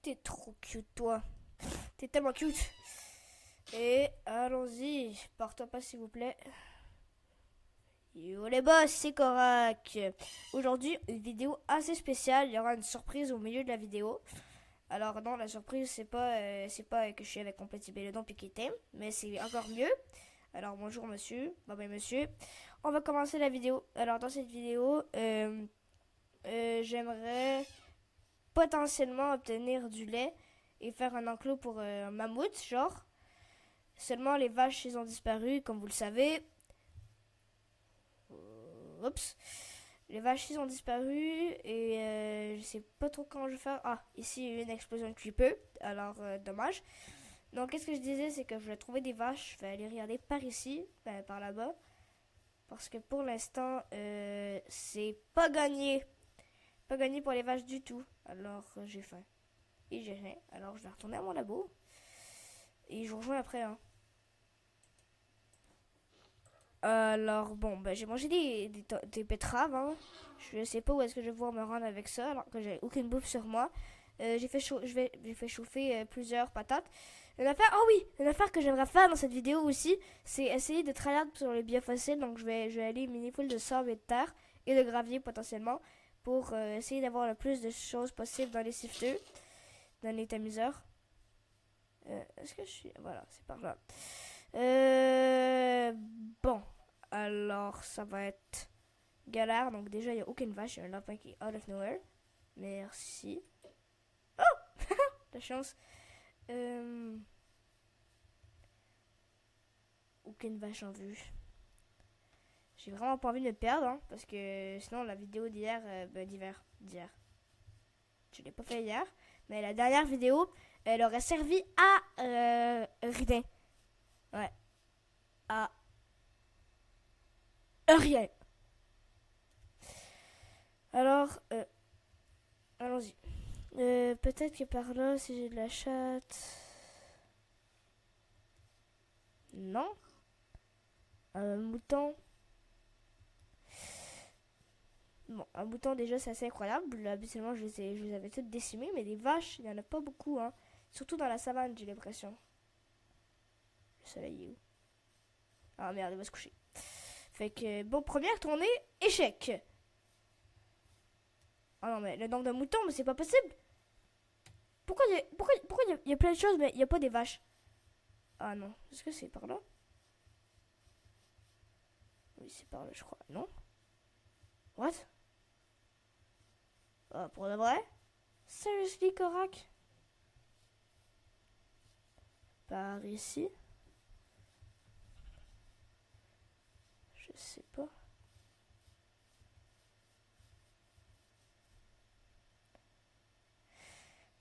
T'es trop cute, toi. T'es tellement cute. Et allons-y. Pars-toi pas, s'il vous plaît. Yo les boss, c'est Korak. Aujourd'hui, une vidéo assez spéciale. Il y aura une surprise au milieu de la vidéo. Alors non, la surprise, c'est pas que je suis avec mon petit Bélodon puis qu'il t'aime, mais c'est encore mieux. Alors bonjour monsieur, bye monsieur. On va commencer la vidéo. Alors dans cette vidéo, j'aimerais potentiellement obtenir du lait et faire un enclos pour un mammouth, genre. Seulement les vaches, ils ont disparu, comme vous le savez. Oups. Les vaches, ils ont disparu et je sais pas trop comment je vais faire. Ah, ici, il y a eu une explosion de creeper, alors dommage. Donc, qu'est-ce que je disais, c'est que je vais trouver des vaches. Je vais aller regarder par ici, ben, par là-bas. Parce que pour l'instant, c'est pas gagné. Pas gagné pour les vaches du tout. Alors, j'ai faim. Et j'ai rien. Alors, je vais retourner à mon labo. Et je vous rejoins après, hein. Alors, bon, ben, j'ai mangé des betteraves, hein. Je sais pas où est-ce que je vais pouvoir me rendre avec ça, alors que j'ai aucune bouffe sur moi. J'ai fait chauffer plusieurs patates. Une affaire, oh oui, une affaire que j'aimerais faire dans cette vidéo aussi, c'est essayer de tryhard sur les biofossiles. Donc, je vais aller mini full de sable et de terre et de gravier potentiellement pour essayer d'avoir le plus de choses possibles dans les sifteux, dans les tamiseurs. Est-ce que je suis. Voilà, c'est par là. Bon, alors ça va être galère. Donc déjà, il n'y a aucune vache. Il y a un lapin qui est out of nowhere. Merci. La chance. Aucune vache en vue. J'ai vraiment pas envie de me perdre, hein, parce que sinon la vidéo d'hier, d'hier. Je l'ai pas fait hier, mais la dernière vidéo, elle aurait servi à rien. Ouais, à rien. Alors, allons-y. Peut-être que par là, si j'ai de la chatte. Non. Un mouton. Bon, un mouton déjà c'est assez incroyable. Habituellement je les avais toutes décimées, mais des vaches, il n'y en a pas beaucoup, hein. Surtout dans la savane, j'ai l'impression. Le soleil est où? Ah merde, il va se coucher. Fait que, bon, première tournée, échec. Ah non, mais le nombre de moutons, mais c'est pas possible. Pourquoi il y a plein de choses, mais il n'y a pas des vaches? Ah non, est-ce que c'est par là? Oui, c'est par là, je crois. Non? What? Ah, pour de vrai? Seriously, Korak? Par ici? Je sais pas.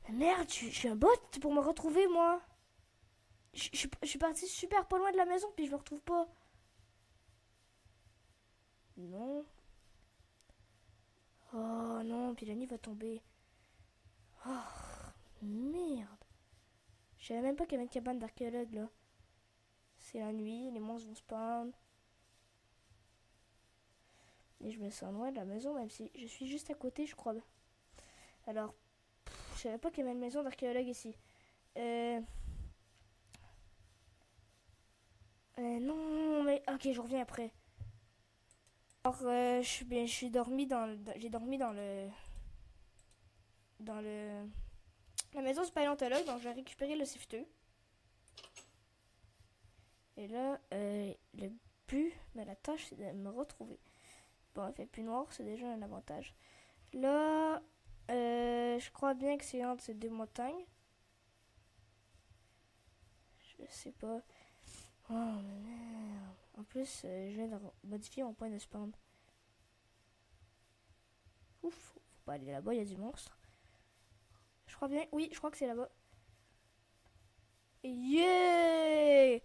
Mais merde, je suis un bot pour me retrouver, moi. Je suis parti super pas loin de la maison, puis je me retrouve pas. Non. Oh non, puis la nuit va tomber. Oh, merde. Je savais même pas qu'il y avait une cabane d'archéologue, là. C'est la nuit, les monstres vont spawn. Et je me sens loin de la maison, même si je suis juste à côté, je crois. Alors, je savais pas qu'il y avait une maison d'archéologue ici. Non, mais ok, je reviens après. Alors, je suis dormi j'ai dormi dans la maison du paléontologue, donc je vais récupérer le sifteux. Et là, le but de la tâche, c'est de me retrouver. Bon, il fait plus noir, c'est déjà un avantage. Là, je crois bien que c'est entre ces deux montagnes. Je sais pas. Oh, merde. En plus, je viens de modifier mon point de spawn. Ouf, faut pas aller là-bas, il y a du monstre. Je crois bien, oui, je crois que c'est là-bas. Yeah!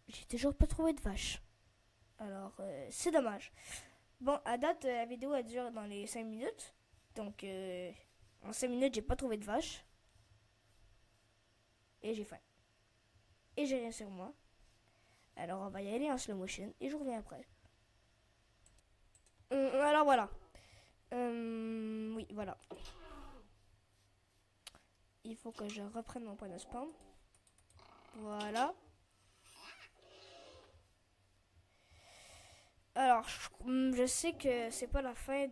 J'ai toujours pas trouvé de vache. Alors, c'est dommage. Bon, à date, la vidéo elle dure dans les 5 minutes. Donc, en 5 minutes, j'ai pas trouvé de vache. Et j'ai faim. Et j'ai rien sur moi. Alors, on va y aller en slow motion. Et je reviens après. Alors, voilà. Oui, voilà. il faut que je reprenne mon point de spawn. Voilà. Alors, je sais que c'est pas la fin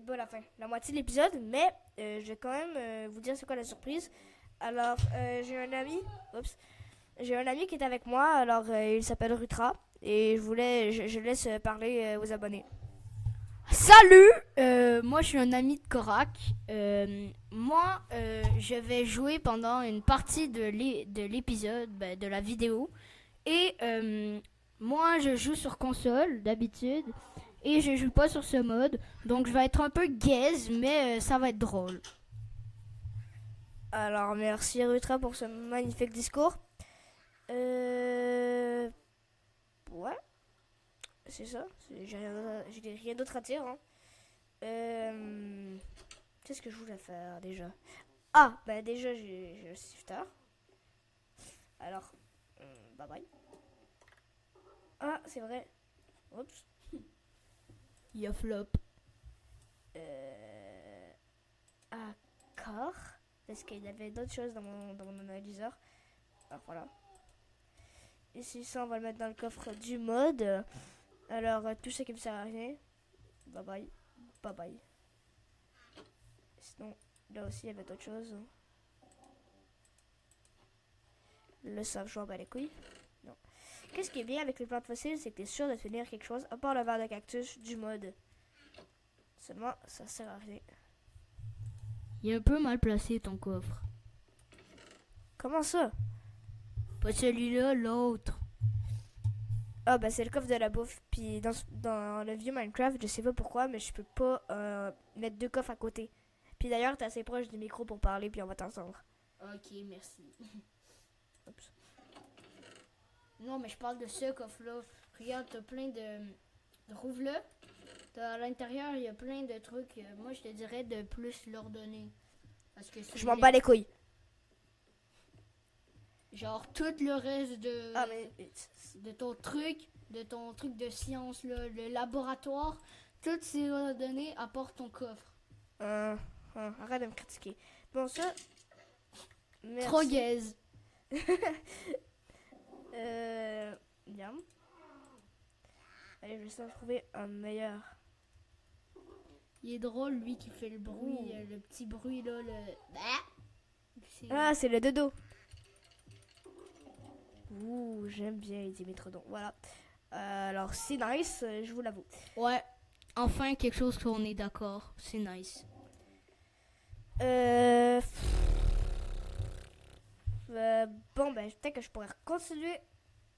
la fin, la moitié de l'épisode, mais je vais quand même vous dire c'est quoi la surprise. Alors, j'ai un ami qui est avec moi, alors il s'appelle Rutra, et je laisse parler aux abonnés. Salut, moi je suis un ami de Korak. Je vais jouer pendant une partie de l'épisode, de la vidéo. Et moi je joue sur console d'habitude. Et je joue pas sur ce mode. Donc je vais être un peu gaze, mais ça va être drôle. Alors, merci Rutra pour ce magnifique discours. Ouais, c'est ça. J'ai rien d'autre à dire. Hein. Qu'est-ce que je voulais faire déjà? Ah, bah déjà j'ai le shifter. Alors, bye bye. Ah, c'est vrai. Oups. Il y a flop. D'accord. Parce qu'il y avait d'autres choses dans mon analyseur. Alors voilà. Ici, ça, on va le mettre dans le coffre du mode. Alors, tout ce qui me sert à rien. Bye bye. Bye bye. Sinon, là aussi, il y avait d'autres choses. Le sable, je m'en bats les couilles. Non. Qu'est-ce qui est bien avec les plantes fossiles, c'est que tu es sûr de tenir quelque chose, à part le verre de cactus du mode. Seulement, ça sert à rien. Il est un peu mal placé ton coffre. Comment ça? Pas celui-là, l'autre. Ah, bah c'est le coffre de la bouffe. Puis dans le vieux Minecraft, je sais pas pourquoi, mais je peux pas mettre deux coffres à côté. Puis d'ailleurs, t'es assez proche du micro pour parler, puis on va t'entendre. Ok, merci. Oups. Non, mais je parle de ce coffre-là. Regarde, t'as plein de rouvre-le. À l'intérieur, il y a plein de trucs. Moi, je te dirais de plus leur donner. Parce que je m'en bats les couilles. Genre, tout le reste de ton truc de science, là, le laboratoire, tout c'est donné à part ton coffre. Arrête de me critiquer. Bon, ça. Merci. Trop gaze. Bien. Allez, je vais essayer de trouver un meilleur. Il est drôle, lui, qui fait le bruit, le petit bruit, là, Ah, c'est le dodo. Ouh, j'aime bien Dimitrodon. Voilà. Alors, c'est nice, je vous l'avoue. Ouais, enfin, quelque chose qu'on est d'accord. C'est nice. Bon, ben, peut-être que je pourrais continuer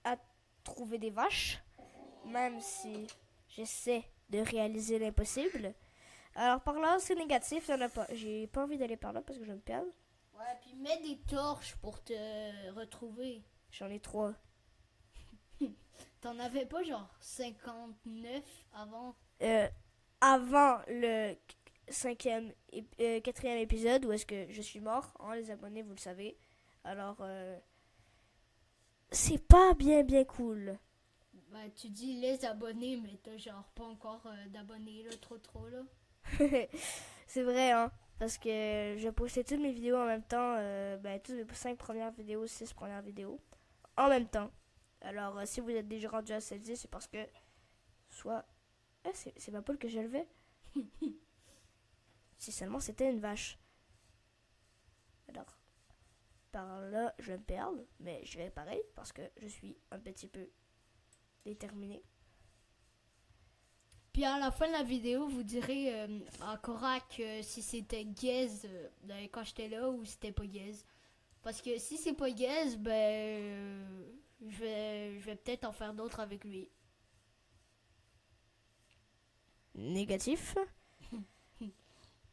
à trouver des vaches, même si j'essaie de réaliser l'impossible. Alors, par là, c'est négatif, il n'y en a pas. J'ai pas envie d'aller par là parce que je vais me perdre. Ouais, puis mets des torches pour te retrouver. J'en ai 3. T'en avais pas genre 59 avant? Avant le quatrième épisode où est-ce que je suis mort, hein, les abonnés, vous le savez. Alors, c'est pas bien cool. Bah, tu dis les abonnés, mais t'as genre pas encore d'abonnés, là, trop, là. C'est vrai, hein. Parce que je postais toutes mes vidéos en même temps. Toutes mes 5 premières vidéos, 6 premières vidéos. En même temps. Alors, si vous êtes déjà rendu à celle-ci, c'est parce que... Soit... c'est ma poule que j'élevais. Si seulement c'était une vache. Alors, par là, je vais me perdre. Mais je vais pareil, parce que je suis un petit peu déterminé. Puis à la fin de la vidéo, vous direz à Korak si c'était gaze quand j'étais là ou si c'était pas gaze. Parce que si c'est pas gaze, je vais peut-être en faire d'autres avec lui. Négatif.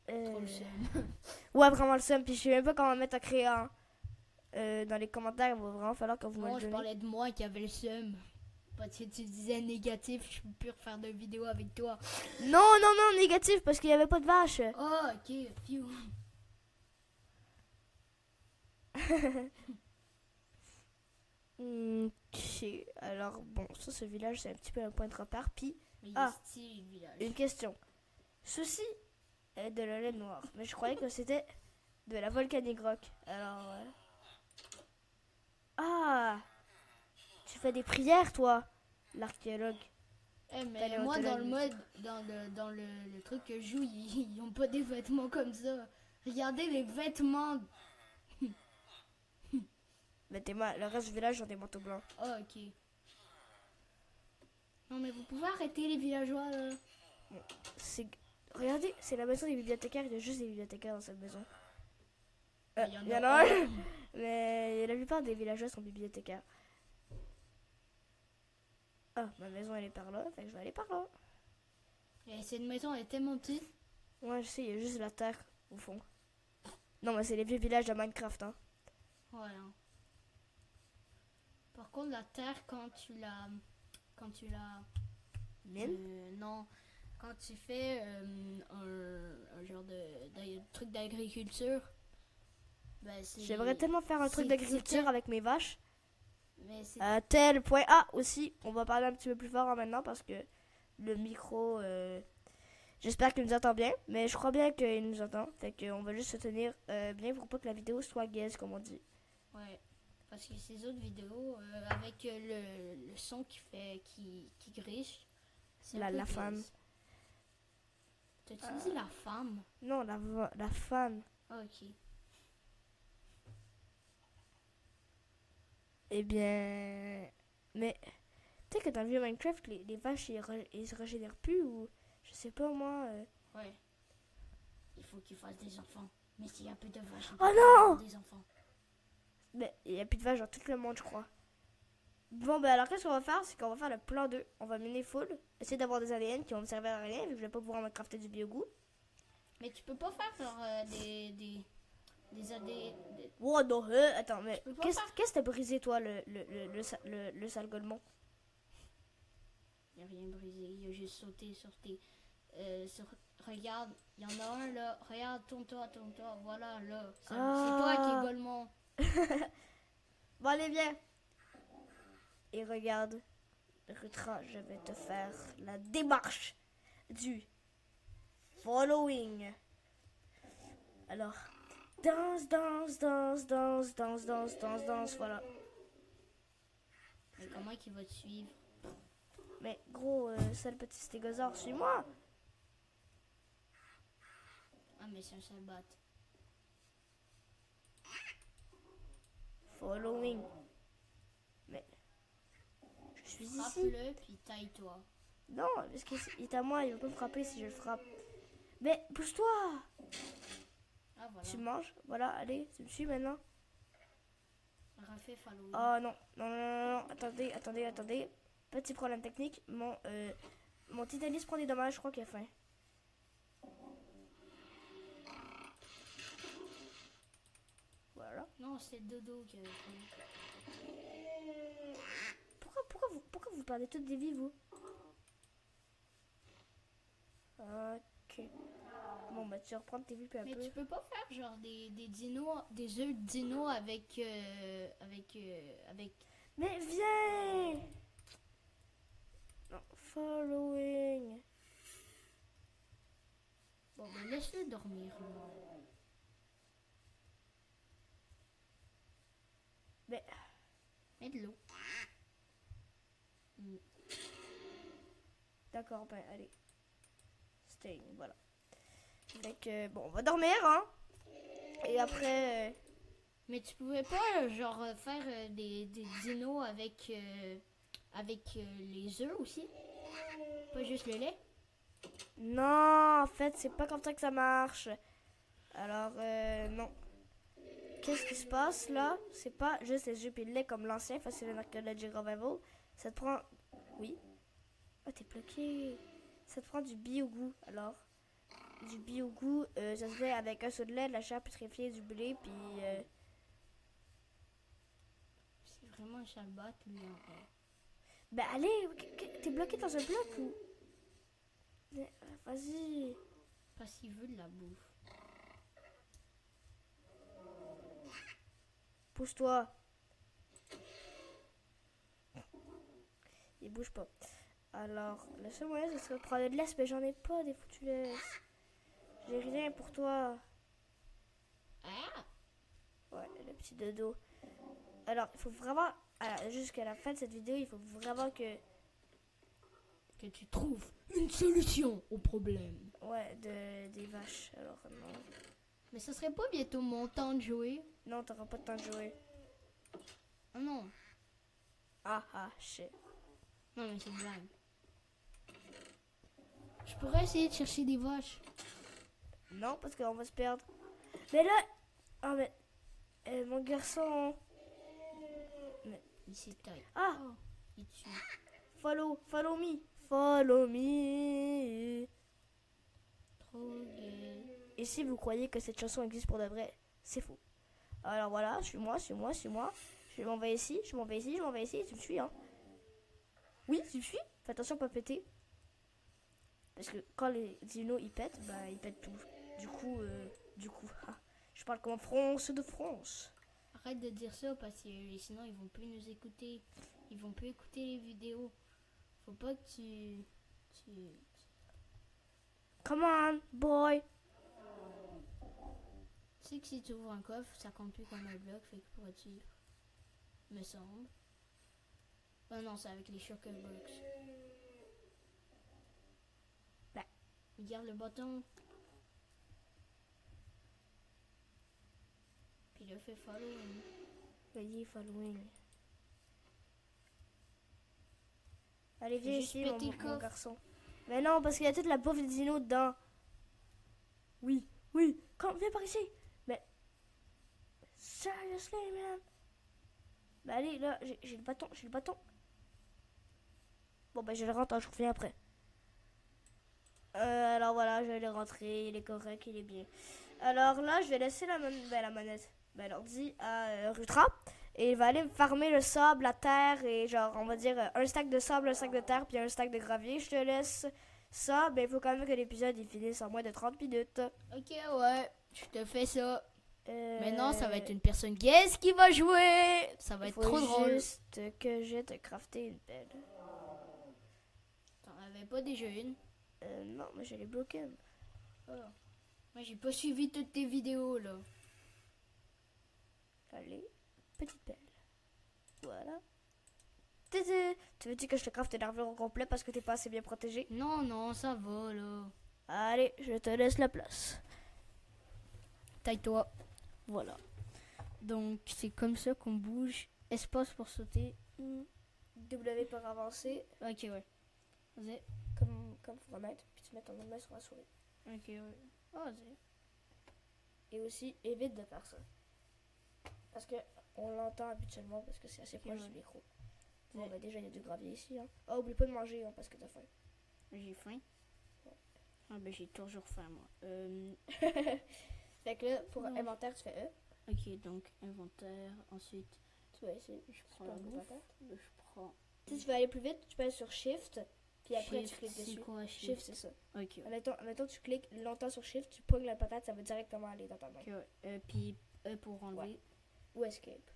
Trop le seum. Ouais, vraiment le seum. Puis je sais même pas comment mettre à créer un. Dans les commentaires, il va vraiment falloir que vous me le Non, je donnez. parlais de moi qui avait le seum. Parce que tu disais négatif, je peux plus refaire de vidéo avec toi. Non, négatif, parce qu'il n'y avait pas de vache. Oh, ok, phew. Ok, alors bon, ça, ce village, c'est un petit peu un point de repère. Puis, Mais il Ah. est stylé, le village. une question. Ceci, de la laine noire. Mais je croyais que c'était de la volcanique rock. Alors, ah, tu fais des prières, toi, l'archéologue. Mais moi, dans le mode, dans le truc que je joue, ils ont pas des vêtements comme ça. Regardez les vêtements. Mais le reste du village ont des manteaux blancs. Oh, ok. Non, mais vous pouvez arrêter les villageois, là. Regardez, c'est la maison des bibliothécaires. Il y a juste des bibliothécaires dans cette maison. Il Il y en a un. Mais la plupart des villageois sont bibliothécaires. Ah, ma maison elle est par là, fait que je vais aller par là. Et cette maison elle est tellement petite. Ouais, je sais, il y a juste la terre au fond. Non, mais c'est les vieux villages de Minecraft, hein. Ouais. Hein. Par contre, la terre, quand tu la Mine? non, quand tu fais un genre de truc d'agriculture, ben J'aimerais tellement faire un truc d'agriculture avec mes vaches. Mais c'est À tel point. Ah, aussi, on va parler un petit peu plus fort maintenant parce que le micro. J'espère qu'il nous entend bien, mais je crois bien qu'il nous entend. Fait qu'on va juste se tenir bien pour pas que la vidéo soit gaze, comme on dit. Ouais, parce que ces autres vidéos, avec le son qui griche, c'est La femme. T'as-tu dit la femme? Non, la fan. Ah, ok. Eh bien. Mais. Tu sais que dans le vieux Minecraft, les vaches, ils se régénèrent plus ou. Je sais pas, moi. Ouais. Il faut qu'ils fassent des enfants. Mais s'il y a plus de vaches, Oh non! des enfants. Mais il n'y a plus de vaches dans tout le monde, je crois. Bon, ben alors, qu'est-ce qu'on va faire? C'est qu'on va faire le plan 2. On va miner full. Essayer d'avoir des ADN qui vont me servir à rien, vu que je vais pas pouvoir me crafter du biogoût. Mais tu peux pas faire genre des AD. Oh non, attends, mais qu'est-ce que t'as brisé, toi, le sale golemon? Il n'y a rien brisé, il a juste sauté sur tes. Regarde, il y en a un là. Regarde, tourne-toi. Voilà, là. C'est toi qui es golemon. Bon, allez, viens. Et regarde, Rutra, je vais te faire la démarche du following. Alors, danse, voilà. Mais comment il va te suivre? Mais gros, sale petit stégosaure, suis-moi. Ah, mais c'est un seul bat. Following. Mais, je suis ici. Frappe-le, puis taille-toi. Non, parce qu'il est à moi, il va pas me frapper si je le frappe. Mais, pousse-toi. Ah, voilà. Tu manges, voilà, allez, tu me suis maintenant. Refais following. Oh non, attendez. Petit problème technique, mon Titanis prend des dommages, je crois qu'il a faim. Voilà. Non, c'est Dodo qui avait faim. Pourquoi vous perdez toutes des vies, vous? Ok. Bon, bah tu vas reprendre tes vies peu à peu. Mais tu peux pas faire genre des dinos, des œufs de dinos avec. Mais viens! Non, following. Bon, ben laisse-le dormir. Là. Mais. Mets de l'eau. D'accord, ben allez. Stay, voilà. Fait que, bon, on va dormir, hein. Et après. Mais tu pouvais pas, genre, faire des dinos avec les œufs aussi? Pas juste le lait? Non, en fait, c'est pas comme ça que ça marche. Alors, non. Qu'est-ce qui se passe là? C'est pas juste les œufs et le lait comme l'ancien Fossil Archaeology Revival. Ça te prend. Oui. Oh, t'es bloqué. Ça te prend du biogoût, alors. Du biogoût, ça se fait avec un seau de lait, de la chair putréfiée, du blé, puis. C'est vraiment un chalbat, lui, en vrai. Ben allez, t'es bloqué dans un bloc ou. Vas-y. Parce qu'il veut de la bouffe. Pousse-toi. Il bouge pas. Alors, le seul moyen, ce serait de prendre de l'ess, mais j'en ai pas des foutues laisses. J'ai rien pour toi. Ah! Ouais, le petit dodo. Alors, il faut vraiment, jusqu'à la fin de cette vidéo, il faut vraiment Que tu trouves une solution au problème. ouais, des vaches. Alors, non. Mais ça serait pas bientôt mon temps de jouer? Non, t'auras pas de temps de jouer. Ah non. Shit. Non, mais c'est une blague. Je pourrais essayer de chercher des vaches. Non, parce qu'on va se perdre. Mais là, ah, mais, mon garçon. Ici, taille. Ah, Oh, il tue. follow me. Follow me. Trop gay. Et si vous croyez que cette chanson existe pour de vrai, c'est faux. Alors voilà, suis-moi. Je m'en vais ici, tu me suis, hein. Oui, tu me suis. Fais attention à pas péter. Parce que quand les dinos ils pètent, bah ils pètent tout. Du coup, je parle comme en France de France. Arrête de dire ça parce que sinon ils vont plus nous écouter. Ils vont plus écouter les vidéos. Faut pas que tu... Come on, boy. Tu sais que si tu ouvres un coffre, ça compte plus comme un bloc, fait que pourrais-tu... Me semble. Oh non, c'est avec les Shulker Box. Bah. Regarde le bâton. Puis là, fait following. Vas-y, following. Allez, viens J'ai ici, juste pété le mon coffre. garçon. Mais non, parce qu'il y a toute la bouffe des dinos dedans. Oui, viens par ici. Mais, seriously, man. Bah allez, là, j'ai le bâton. Bon, bah je le rentre, hein, je reviens après. Alors voilà, je vais le rentrer, il est correct, il est bien. Alors là, je vais laisser la manette, l'ordi à Rutra. Et il va aller me farmer le sable, la terre, et genre, on va dire, un stack de sable, un stack de terre, puis un stack de gravier. Je te laisse ça, mais il faut quand même que l'épisode il finisse en moins de 30 minutes. Ok, ouais, je te fais ça. Euh, Maintenant, ça va être une personne guest qui va jouer. Ça va il être faut trop drôle. juste que je te crafter une pelle. T'en avais pas déjà une? Non, mais je l'ai bloqué. Oh. Moi, j'ai pas suivi toutes tes vidéos, là. Allez, petite pelle. Voilà. Tu veux-tu que je te crafte une armure au complet parce que t'es pas assez bien protégé? Non, non, ça va, là. Allez, je te laisse la place. Taille-toi. Voilà. Donc, c'est comme ça qu'on bouge. Espace pour sauter. W pour avancer, Ok, ouais. Vas-y. comme Fortnite, puis tu mets ton main sur la souris. Ok, ouais. Oh, vas-y. Et aussi, évite de faire ça. Parce que on l'entend habituellement parce que c'est assez proche ouais. du micro. Bon, bah déjà, il y a du gravier ici. Hein. Oh, oublie pas de manger hein, parce que t'as faim. J'ai faim. Ouais. Ah, ben, j'ai toujours faim, moi. Fait que là, pour Non. inventaire, tu fais E. Ok, donc, inventaire. Ensuite, Tu vas essayer. je prends la bouffe. Je prends... Si tu veux aller plus vite, tu peux aller sur Shift. Puis après, tu Shift, cliques c'est dessus. quoi, Shift, Shift? c'est ça. Ok, ouais. Admettons, tu cliques longtemps sur Shift, tu pognes la patate, ça va directement aller dans ta main. Ok, ouais. Puis, pour enlever. Ou Escape.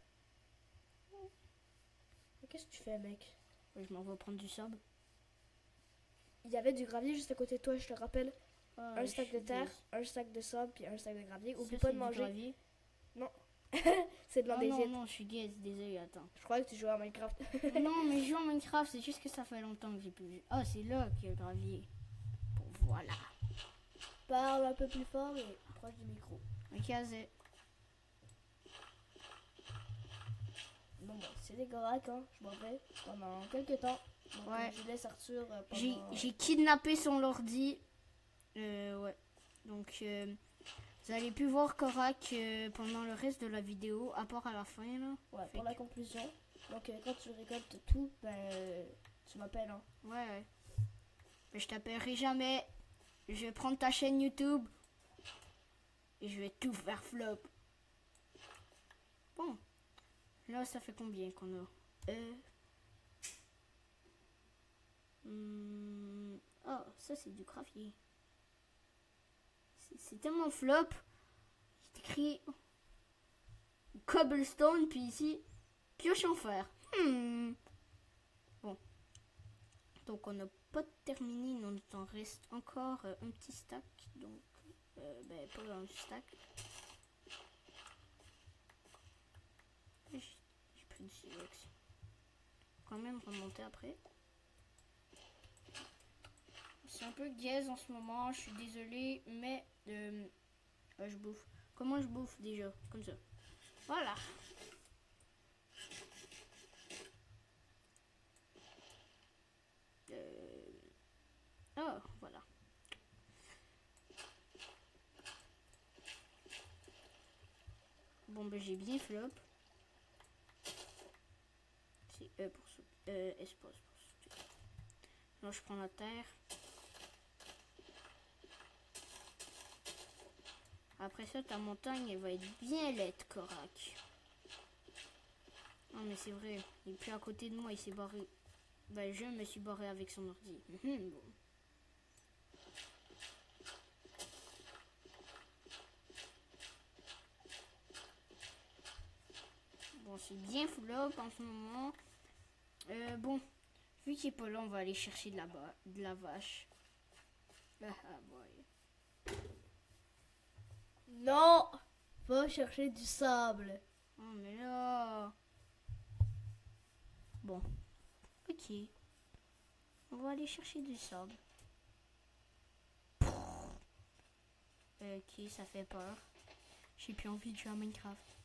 Mais qu'est-ce que tu fais, mec? Ouais, je m'en vais prendre du sable. Il y avait du gravier juste à côté de toi, je te rappelle. Ah, Un je stack de suis terre, gaze. un stack de sable, puis un stack de gravier. Ça, Oublie c'est pas de du manger. gravier. C'est de Ah non, l'andésite. non, je suis gaze, désolé, attends. Je croyais que tu jouais à Minecraft. Non, mais je joue en Minecraft, c'est juste que ça fait longtemps que j'ai plus vu. Ah, c'est là qu'il y a le gravier. Bon, voilà. Parle un peu plus fort et proche du micro. Ok, vas-y. Bon, bah, c'est des corrects, hein. Je m'en vais pendant quelques temps. Donc, Ouais. je laisse Arthur J'ai pendant... j'ai kidnappé son ordi. Ouais. Donc, vous allez plus voir Korak pendant le reste de la vidéo, à part à la fin, là. Ouais, Fait pour la que- conclusion. Donc, quand tu récoltes tout, ben, tu m'appelles, hein. Ouais, ouais. Mais je t'appellerai jamais. Je vais prendre ta chaîne YouTube. Et je vais tout faire flop. Bon. Là, ça fait combien qu'on a Oh, ça c'est du gravier. C'est tellement flop. C'est écrit cobblestone, puis ici, pioche en fer. Bon. Donc on n'a pas terminé, il nous en reste encore un petit stack. Donc Ben, pas dans le stack. J'ai plus de silex. Quand même remonter après. C'est un peu gaze en ce moment, je suis désolée, mais je bouffe. Comment je bouffe déjà? Comme ça. Voilà. Oh, voilà. Bon, ben j'ai bien flop. C'est E pour sauter. Espace pour sauter. Là, je prends la terre. Après ça, ta montagne, elle va être bien laide, Korak. Non, mais c'est vrai. Il est plus à côté de moi, il s'est barré. Ben, je me suis barré avec son ordi. Bon. Bon, c'est bien flop en ce moment. Bon, vu qu'il est pas là, on va aller chercher de la vache. Ah, boy. Non, va chercher du sable. Oh, mais là. Bon, ok. On va aller chercher du sable. Ok, ça fait peur. J'ai plus envie de jouer à Minecraft.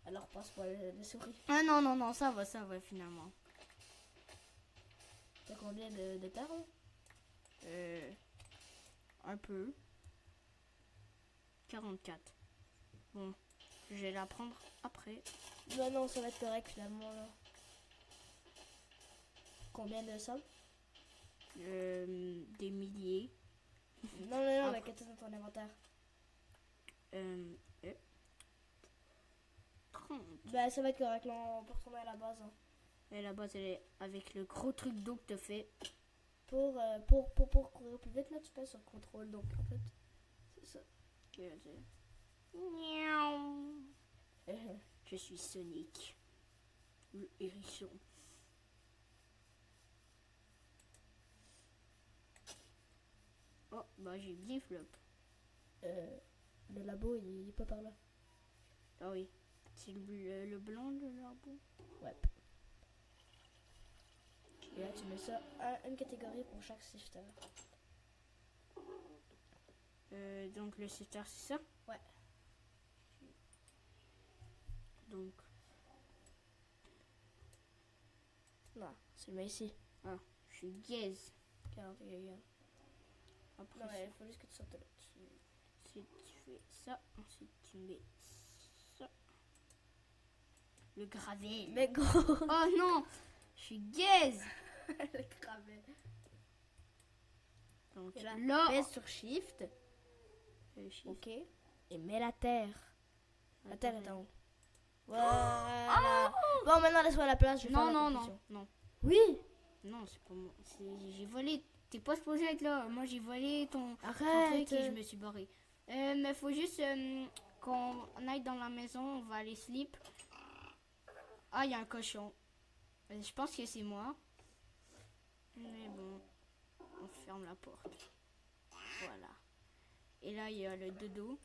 Alors passe-moi le souris. Ah non, non, non, ça va finalement. T'as combien de terre là? Un peu. 44. Bon, je vais la prendre après. Non, non, ça va être correct finalement là. Combien de sable? Des milliers. Non, non, non, la quête dans ton inventaire. 30. Bah, ça va être correct là, on peut retourner à la base. Hein. Et la base, elle est avec le gros truc d'eau que t'as fait. Pour courir plus vite, là, tu passes sur contrôle. Donc, en fait, c'est ça. Je suis Sonic. Le hérisson. Oh, bah j'ai bien flop. Le labo, il est pas par là. Ah oui. C'est le blanc, le labo. Ouais. Et là, tu mets ça à une catégorie pour chaque shifter. Donc le shifter, c'est ça? Ouais. Donc. Non, c'est le ici. Ah, je suis gaze. 40 regarde. Après, Non, mais il faut juste que tu sortes de là. ensuite tu fais ça. Ensuite tu mets ça. Le gravel. Mais gros! Oh non! Je suis gaze! Le gravel. Donc Et là, là. pèse sur Shift. Shift. Ok. Et mets la terre. La terre est en haut. Oh. Voilà. Bon, maintenant laisse-moi la place. Je vais faire Non, la non, conclusion. non, non. Oui! Non, c'est pas moi. J'ai volé. T'es pas supposé être là. Moi, j'ai volé ton Arrête! truc et je me suis barré. Mais faut juste qu'on aille dans la maison. On va aller sleep. Ah, il y a un cochon. Je pense que c'est moi. Mais bon, on ferme la porte. Voilà. Et là, il y a le dodo.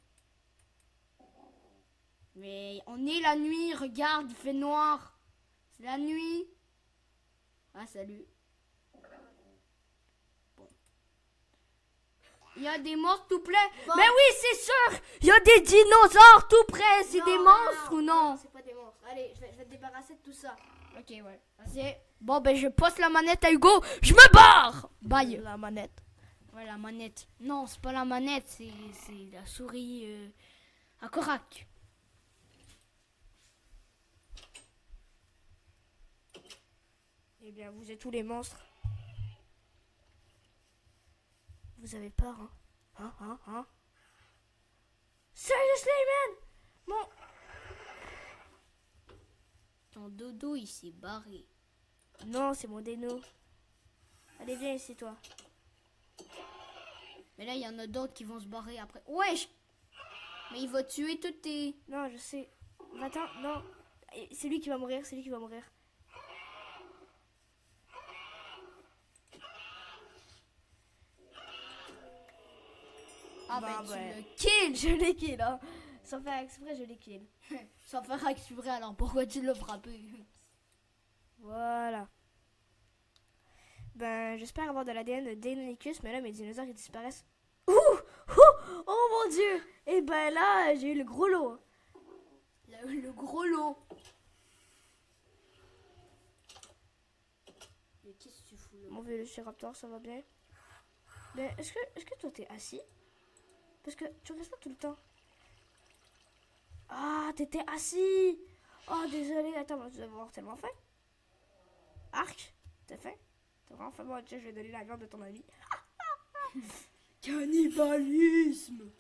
Mais on est la nuit. Regarde, il fait noir. C'est la nuit. Ah, salut. Bon. Il y a des monstres tout près. Bon. Mais oui, c'est sûr. Il y a des dinosaures tout près. C'est des monstres ou non? C'est pas des monstres. Allez, je vais te débarrasser de tout ça. Ok, ouais. Vas-y. Bon, ben, je poste la manette à Hugo. Je me barre. Bye. La manette. Ouais, la manette. Non, c'est pas la manette. C'est la souris à Korak. Eh bien, vous êtes tous les monstres. Vous avez peur, hein? Hein? Seriously, man? Bon. Ton dodo, il s'est barré. Non, c'est mon déno. Allez, viens ici, toi. Mais là, il y en a d'autres qui vont se barrer après. Wesh! Mais il va tuer toutes tes... Non, je sais. Va-t'en, non. C'est lui qui va mourir, c'est lui qui va mourir. Ah Bah, ben ouais. tu le kills. Je l'ai kill, hein. Sans faire exprès, je l'ai kill. Sans faire exprès, alors pourquoi tu l'as frappé? Voilà. Ben, j'espère avoir de l'ADN de Deinonychus, mais là, mes dinosaures, ils disparaissent. Ouh! Ouh! Oh mon dieu! Et ben là, j'ai eu le gros lot. Le gros lot. Mais qu'est-ce que tu fous là? Mon Vélociraptor, ça va bien? Ben, est-ce que toi, t'es assis? Parce que tu restes pas tout le temps. Ah, t'étais assis! Oh, désolé, attends, tu dois avoir tellement faim. Arc, t'as faim? T'as vraiment faim? Bon, tiens, je vais donner la viande de ton ami. Cannibalisme!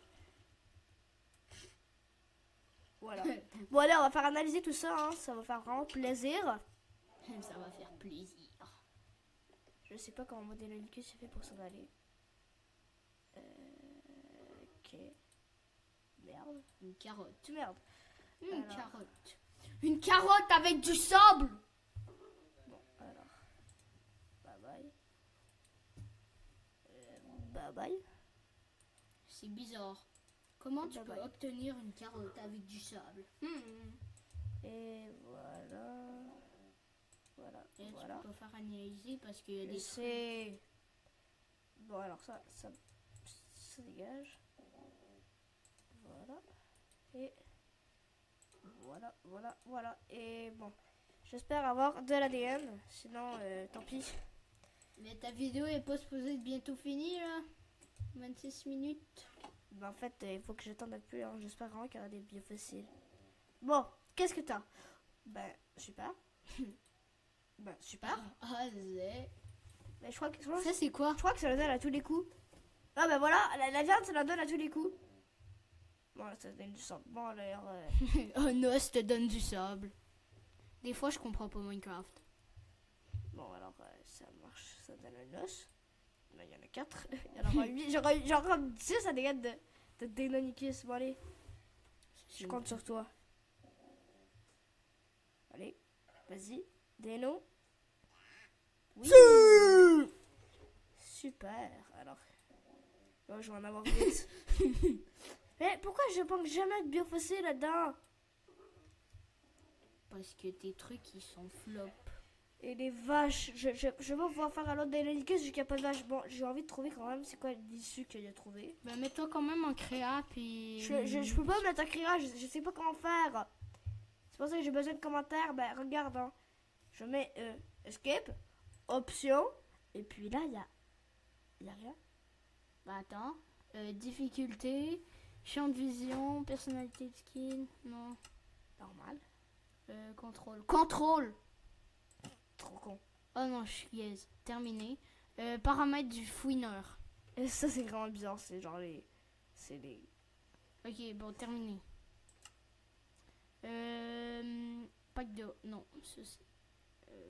Voilà. Bon, allez, on va faire analyser tout ça, hein. Ça va faire vraiment plaisir. Ça va faire plaisir. Je sais pas comment Deinonychus s'est fait pour s'en aller. Ok. Merde. Une carotte. Merde. Une Alors. carotte. Une carotte avec du sable. Bon, alors. Bye bye. Bye bye. C'est bizarre. Comment tu Bye peux bye. obtenir une carotte avec du sable? Et voilà. Voilà. Et Voilà. tu peux faire analyser parce qu'il y a Je des sais. Bon, alors ça dégage. Voilà. Et voilà, voilà, voilà. Et bon, j'espère avoir de l'ADN. Sinon, tant pis. Mais ta vidéo est pas supposée être bientôt finie là? 26 minutes. Ben, en fait, il faut que j'attende un peu. Hein. J'espère vraiment qu'il y aura des biofossiles. Bon, qu'est-ce que t'as? Ben, super. Ben, super. Ah, c'est... Mais je crois que Ça c'est quoi? je crois que ça le donne à tous les coups. Ah ben voilà, la viande, ça la donne à tous les coups. Bon, là, ça donne du sang. Bon, alors... Un os te donne du sable. Des fois je comprends pas Minecraft. Bon, alors, ça marche. Ça donne un os. Là, il y en a 4. Il y en aura 8. J'aurai 10 à dégâts de Deinonychus. Bon, allez. Je compte sur toi. Allez. Vas-y. Deno. Oui. Super. Alors. Oh, je vais en avoir vite. Mais pourquoi je manque jamais de biofossiles là-dedans? Parce que tes trucs ils sont flop. Et les vaches, je vais pas pouvoir faire un autre Deinonychus vu qu'il n'y a pas de vaches. Bon, j'ai envie de trouver quand même c'est quoi l'issue qu'il a trouvé. Bah mets-toi quand même en créa puis... Je peux pas me mettre à crier, je sais pas comment faire. C'est pour ça que j'ai besoin de commentaires. Ben regarde, hein. Je mets escape, option, et puis là il y a rien. Bah attends. Difficulté, champ de vision, personnalité de skin, non. Normal. Contrôle. Contrôle. Trop con. Oh non, je suis gaze. Terminé. Paramètres du fouineur. Et ça c'est vraiment bizarre, c'est genre les... C'est les... Ok, bon, terminé. Pack de... Non, ceci.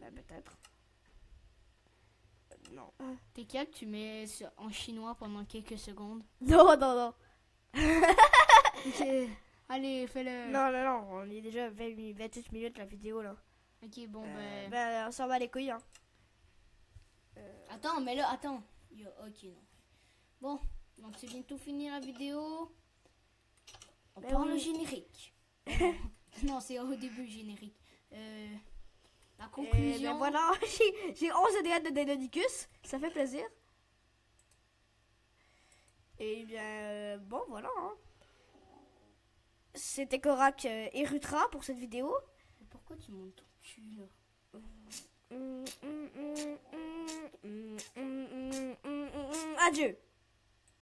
Ben, peut-être. Non. T'es capable, tu mets en chinois pendant quelques secondes. Non, non, non. Ok. Allez, fais-le. Non, non, non, on est déjà 28 minutes la vidéo là. Ok, bon, Ben, on s'en va les couilles, hein. Attends, mais là, attends. Ok, non. Bon, donc c'est bientôt fini la vidéo. On Ben parle oui. le générique. Non, c'est au début le générique. La Et conclusion. ben voilà, j'ai 11 ADN de Deinonychus, ça fait plaisir. Et bien, bon voilà. Hein. C'était Korak et Rutra pour cette vidéo. Pourquoi tu montes ton cul là? Adieu.